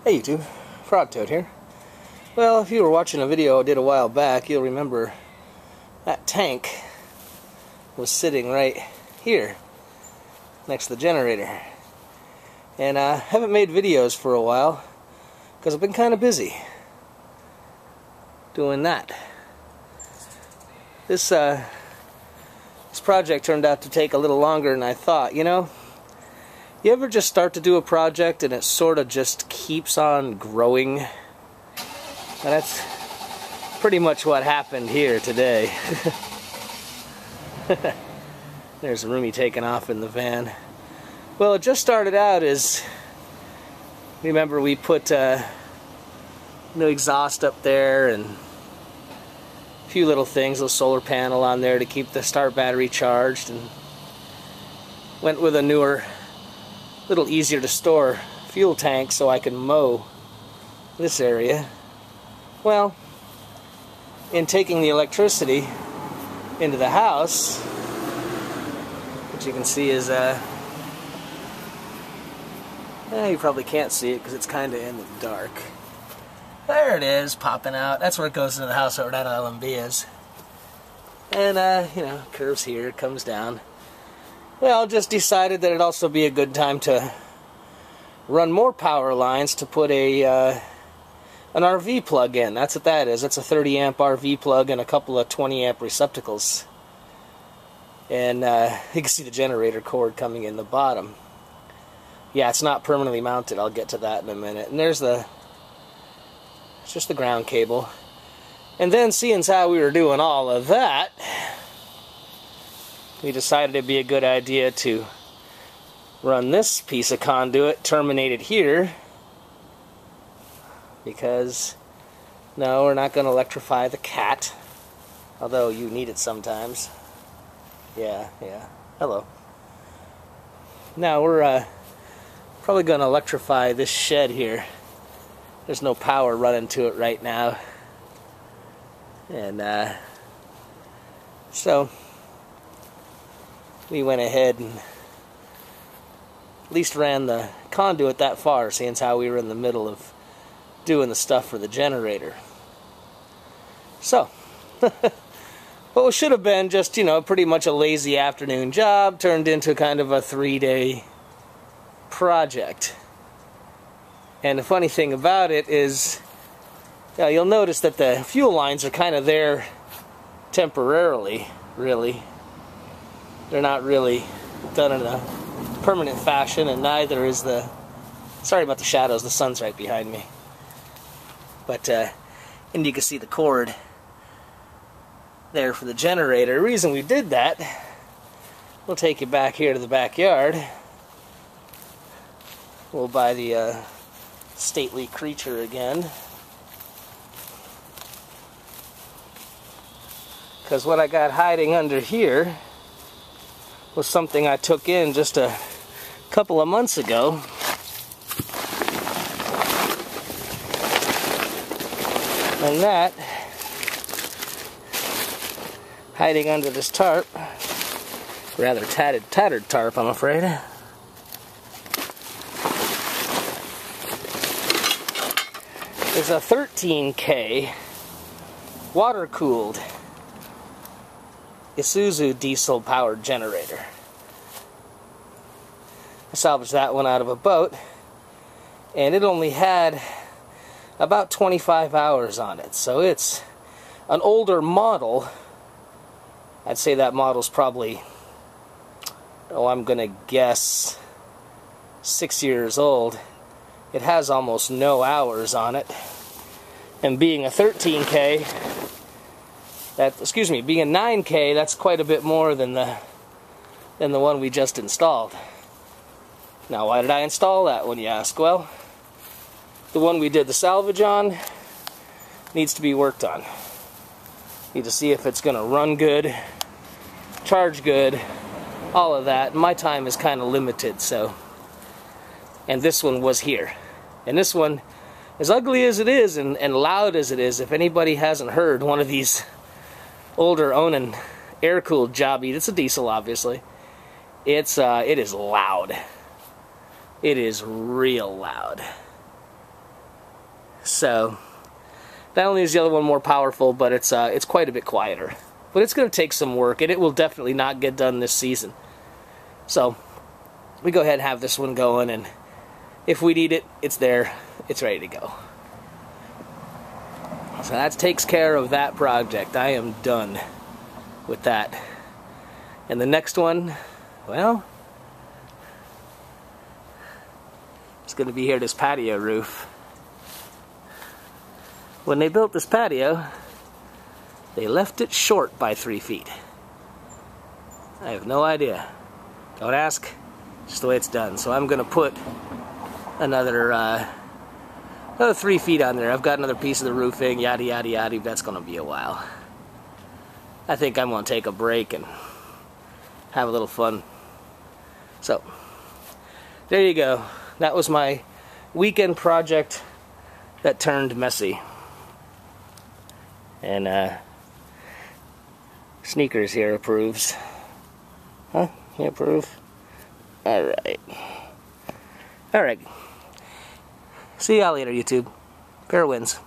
Hey YouTube, Frogtoad here. Well, if you were watching a video I did a while back, you'll remember that tank was sitting right here, next to the generator. And I haven't made videos for a while, because I've been kind of doing that. This project turned out to take a little longer than I thought. You know, you ever just start to do a project and it sort of just keeps on growing? And that's pretty much what happened here today. There's Roomy taking off in the van. Well, it just started out as, remember we put new exhaust up there and a few little things, a solar panel on there to keep the start battery charged, and went with a newer, little easier to store fuel tank so I can mow this area. Well, in taking the electricity into the house, which you can see is you probably can't see it because it's kind of in the dark. There it is, popping out. That's where it goes into the house, where that LMB is. And, you know, curves here, comes down. Well, just decided that it'd also be a good time to run more power lines to put an RV plug in. That's what that is. That's a 30 amp RV plug and a couple of 20 amp receptacles. And you can see the generator cord coming in the bottom. Yeah, it's not permanently mounted. I'll get to that in a minute. And there's it's just the ground cable. And then, seeing as how we were doing all of that, we decided it'd be a good idea to run this piece of conduit terminated here, because no, we're not going to electrify the cat, although you need it sometimes. Yeah, hello. Now we're probably going to electrify this shed here. There's no power running to it right now. And so we went ahead and at least ran the conduit that far, seeing as how we were in the middle of doing the stuff for the generator. So what should have been just, you know, pretty much a lazy afternoon job turned into kind of a 3-day project. And the funny thing about it is, you'll notice that the fuel lines are kind of there temporarily, really. They're not really done in a permanent fashion, and neither is the... Sorry about the shadows, the sun's right behind me. But, and you can see the cord there for the generator. The reason we did that, we'll take you back here to the backyard. We'll buy the stately creature again. Because what I got hiding under here was something I took in just a couple of months ago. And that, hiding under this tarp, rather tattered tarp, I'm afraid, is a 13K water-cooled Isuzu diesel-powered generator. I salvaged that one out of a boat, and it only had about 25 hours on it, so it's an older model. I'd say that model's probably, I'm gonna guess, 6 years old. It has almost no hours on it, and being a 13K, being a 9K, that's quite a bit more than the one we just installed. Now, why did I install that one, you ask? Well, the one we did the salvage on needs to be worked on. Need to see if it's going to run good, charge good, all of that. My time is kind of limited, so. And this one was here. And this one, as ugly as it is and loud as it is, if anybody hasn't heard one of these older Onan air-cooled jobbies, it's a diesel obviously, it is loud. It is real loud. So not only is the other one more powerful, but it's quite a bit quieter. But it's going to take some work, and it will definitely not get done this season. So we go ahead and have this one going, and if we need it, it's there. It's ready to go. So that takes care of that project. I am done with that. And the next one, well, it's going to be here, this patio roof. When they built this patio, they left it short by 3 feet. I have no idea. Don't ask. Just the way it's done. So I'm going to put another 3 feet on there. I've got another piece of the roofing, yada yada yada. That's going to be a while. I think I'm going to take a break and have a little fun. So there you go. That was my weekend project that turned messy. And Sneakers here approves. Huh? You approve? Alright. Alright. See y'all later, YouTube. Fair winds.